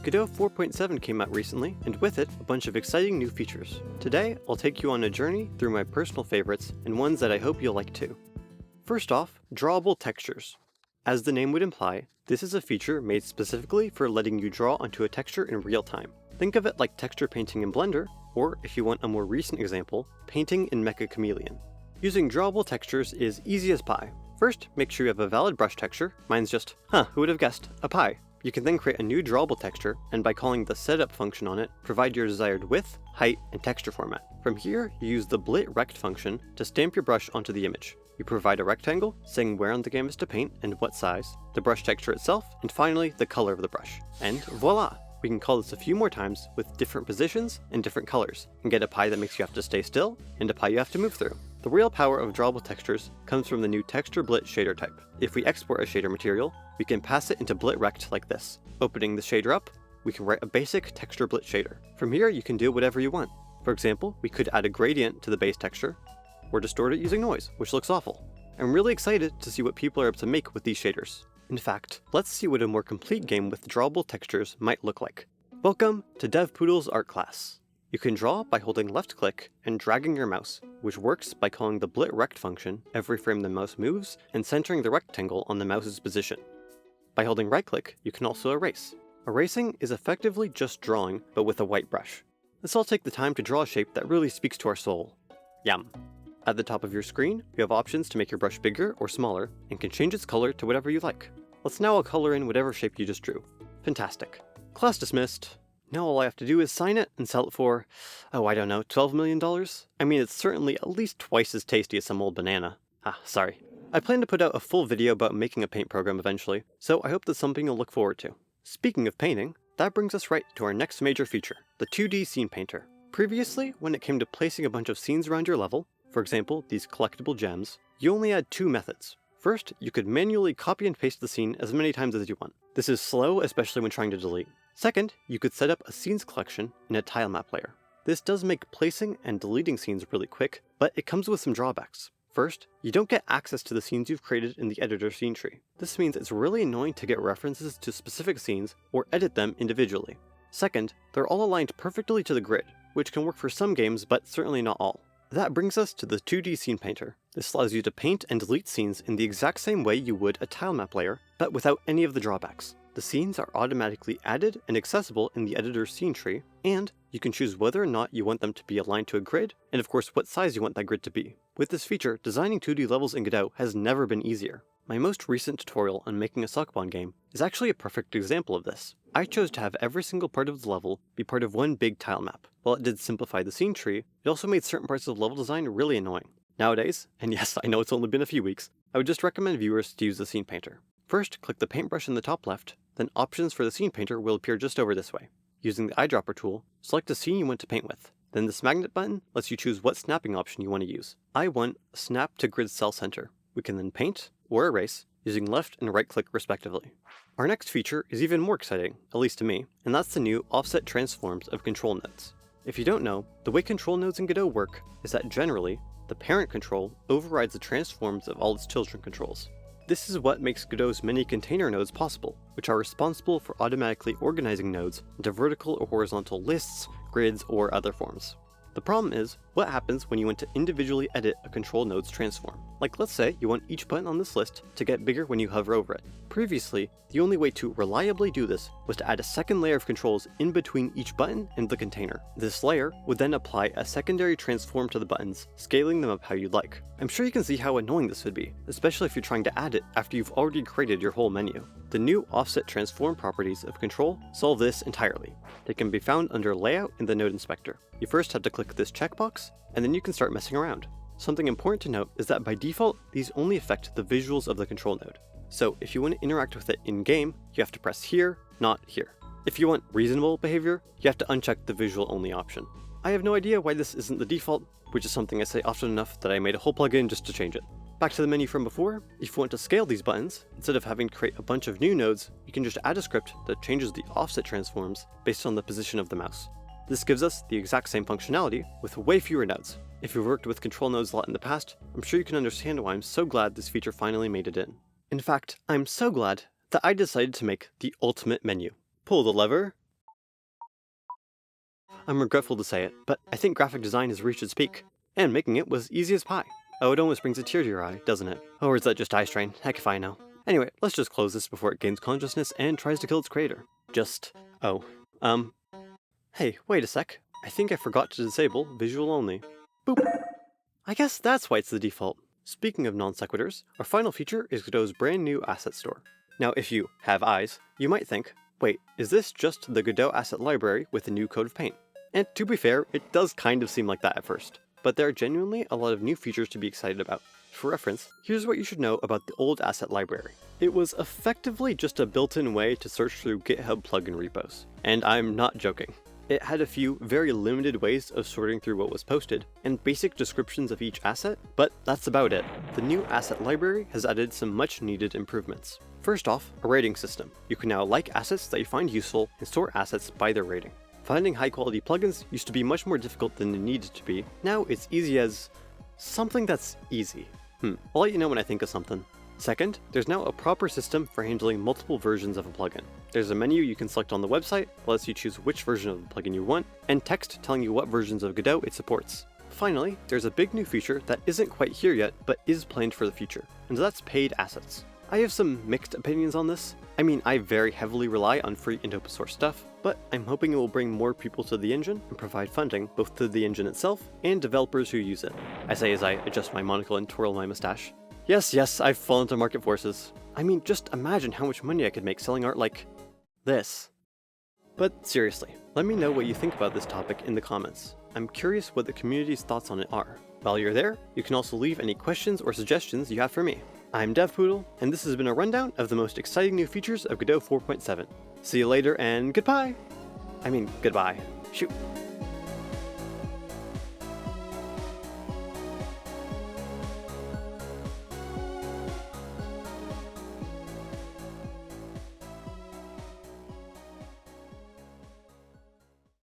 Godot 4.7 came out recently, and with it, a bunch of exciting new features. Today, I'll take you on a journey through my personal favorites, and ones that I hope you'll like too. First off, Drawable Textures. As the name would imply, this is a feature made specifically for letting you draw onto a texture in real time. Think of it like texture painting in Blender, or if you want a more recent example, painting in Mecha Chameleon. Using Drawable Textures is easy as pie. First, make sure you have a valid brush texture. Mine's just, who would have guessed, a pie. You can then create a new drawable texture, and by calling the setup function on it, provide your desired width, height, and texture format. From here, you use the blit-rect function to stamp your brush onto the image. You provide a rectangle, saying where on the canvas to paint and what size, the brush texture itself, and finally, the color of the brush. And voila! We can call this a few more times with different positions and different colors, and get a pie that makes you have to stay still, and a pie you have to move through. The real power of drawable textures comes from the new texture blit shader type. If we export a shader material, we can pass it into blit-rect like this. Opening the shader up, we can write a basic texture blit shader. From here, you can do whatever you want. For example, we could add a gradient to the base texture, or distort it using noise, which looks awful. I'm really excited to see what people are able to make with these shaders. In fact, let's see what a more complete game with drawable textures might look like. Welcome to DevPoodle's art class. You can draw by holding left click and dragging your mouse, which works by calling the blit-rect function every frame the mouse moves and centering the rectangle on the mouse's position. By holding right click, you can also erase. Erasing is effectively just drawing, but with a white brush. Let's all take the time to draw a shape that really speaks to our soul. Yum. At the top of your screen, you have options to make your brush bigger or smaller, and can change its color to whatever you like. Let's now all color in whatever shape you just drew. Fantastic. Class dismissed. Now all I have to do is sign it and sell it for, I don't know, $12 million? I mean, it's certainly at least twice as tasty as some old banana. Sorry. I plan to put out a full video about making a paint program eventually, so I hope that's something you'll look forward to. Speaking of painting, that brings us right to our next major feature, the 2D Scene Painter. Previously, when it came to placing a bunch of scenes around your level, for example, these collectible gems, you only had two methods. First, you could manually copy and paste the scene as many times as you want. This is slow, especially when trying to delete. Second, you could set up a scenes collection in a tile map layer. This does make placing and deleting scenes really quick, but it comes with some drawbacks. First, you don't get access to the scenes you've created in the editor scene tree. This means it's really annoying to get references to specific scenes or edit them individually. Second, they're all aligned perfectly to the grid, which can work for some games, but certainly not all. That brings us to the 2D Scene Painter. This allows you to paint and delete scenes in the exact same way you would a tile map layer, but without any of the drawbacks. The scenes are automatically added and accessible in the editor's scene tree, and you can choose whether or not you want them to be aligned to a grid, and of course what size you want that grid to be. With this feature, designing 2D levels in Godot has never been easier. My most recent tutorial on making a Suckbon game is actually a perfect example of this. I chose to have every single part of the level be part of one big tile map. While it did simplify the scene tree, it also made certain parts of level design really annoying. Nowadays, and yes, I know it's only been a few weeks, I would just recommend viewers to use the Scene Painter. First, click the paintbrush in the top left, then options for the Scene Painter will appear just over this way. Using the eyedropper tool, select a scene you want to paint with. Then this magnet button lets you choose what snapping option you want to use. I want Snap to Grid Cell Center. We can then paint, or erase, using left and right click respectively. Our next feature is even more exciting, at least to me, and that's the new offset transforms of control nodes. If you don't know, the way control nodes in Godot work is that generally, the parent control overrides the transforms of all its children controls. This is what makes Godot's many container nodes possible, which are responsible for automatically organizing nodes into vertical or horizontal lists, grids, or other forms. The problem is, what happens when you want to individually edit a control node's transform? Like, let's say you want each button on this list to get bigger when you hover over it. Previously, the only way to reliably do this was to add a second layer of controls in between each button and the container. This layer would then apply a secondary transform to the buttons, scaling them up how you'd like. I'm sure you can see how annoying this would be, especially if you're trying to add it after you've already created your whole menu. The new offset transform properties of control solve this entirely. They can be found under Layout in the Node Inspector. You first have to click this checkbox, and then you can start messing around. Something important to note is that by default, these only affect the visuals of the control node. So if you want to interact with it in-game, you have to press here, not here. If you want reasonable behavior, you have to uncheck the visual only option. I have no idea why this isn't the default, which is something I say often enough that I made a whole plugin just to change it. Back to the menu from before, if you want to scale these buttons, instead of having to create a bunch of new nodes, you can just add a script that changes the offset transforms based on the position of the mouse. This gives us the exact same functionality with way fewer nodes. If you've worked with control nodes a lot in the past, I'm sure you can understand why I'm so glad this feature finally made it in. In fact, I'm so glad that I decided to make the ultimate menu. Pull the lever, I'm regretful to say it, but I think graphic design has reached its peak, and making it was easy as pie. Oh, it almost brings a tear to your eye, doesn't it? Or is that just eye strain? Heck if I know. Anyway, let's just close this before it gains consciousness and tries to kill its creator. Hey, wait a sec. I think I forgot to disable visual only. Boop. I guess that's why it's the default. Speaking of non sequiturs, our final feature is Godot's brand new asset store. Now, if you have eyes, you might think, wait, is this just the Godot asset library with a new coat of paint? And to be fair, it does kind of seem like that at first, but there are genuinely a lot of new features to be excited about. For reference, here's what you should know about the old asset library. It was effectively just a built-in way to search through GitHub plugin repos, and I'm not joking. It had a few very limited ways of sorting through what was posted, and basic descriptions of each asset, but that's about it. The new asset library has added some much needed improvements. First off, a rating system. You can now like assets that you find useful and sort assets by their rating. Finding high quality plugins used to be much more difficult than it needed to be. Now it's easy as something that's easy. I'll let you know when I think of something. Second, there's now a proper system for handling multiple versions of a plugin. There's a menu you can select on the website that lets you choose which version of the plugin you want, and text telling you what versions of Godot it supports. Finally, there's a big new feature that isn't quite here yet, but is planned for the future, and that's paid assets. I have some mixed opinions on this. I mean, I very heavily rely on free and open source stuff, but I'm hoping it will bring more people to the engine and provide funding both to the engine itself and developers who use it. I say as I adjust my monocle and twirl my mustache. Yes, I've fallen to market forces. I mean, just imagine how much money I could make selling art like this. But seriously, let me know what you think about this topic in the comments. I'm curious what the community's thoughts on it are. While you're there, you can also leave any questions or suggestions you have for me. I'm DevPoodle, and this has been a rundown of the most exciting new features of Godot 4.7. See you later, and goodbye! Shoot.